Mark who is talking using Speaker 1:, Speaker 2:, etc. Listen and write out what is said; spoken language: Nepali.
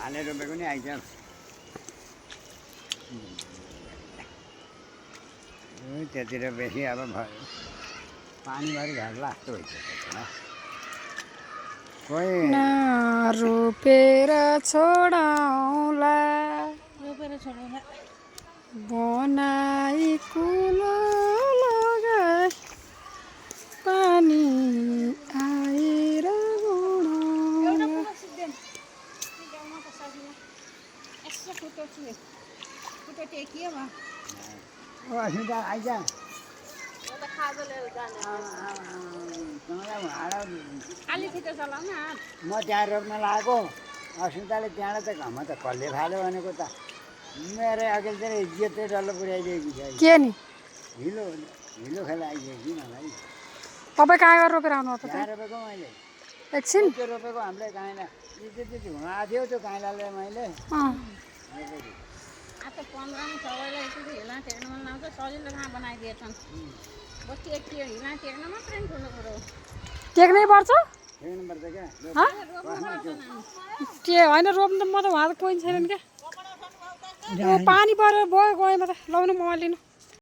Speaker 1: धानै रोपेको नि आइज त्यतिर बेसी अब भयो पानीभरि घर्ला जस्तो भइसक्यो कोही
Speaker 2: रोपेर छोडाउला बनाई कुलो लगाई पानी आएर
Speaker 1: अस्मिता आइज म त्यहाँ रोप्न लगाएको अस्मिताले त्यहाँबाट त घरमा त कसले फाल्यो भनेको त मेरो अघिल्तिर इज्जतै डल्लो पुऱ्याइदिएको छ
Speaker 2: के नि
Speaker 1: हिलो हिलो खेला आइदियो कि मलाई
Speaker 2: तपाईँ कहाँ गएर रोपेर आउनु
Speaker 1: त्यहाँ रोपेको मैले
Speaker 2: एकछिन
Speaker 1: त्यो रोपेको हामीले काइला त्यति हुन आएको थियो त्यो काइलाले मैले
Speaker 2: टेक्नै पर्छ
Speaker 1: हेर्नुपर्छ क्या
Speaker 2: के होइन रोप्नु त म त उहाँ त कोही छैन क्या पानी परेर भयो गएँ म त लाउनु मोबाइल लिनु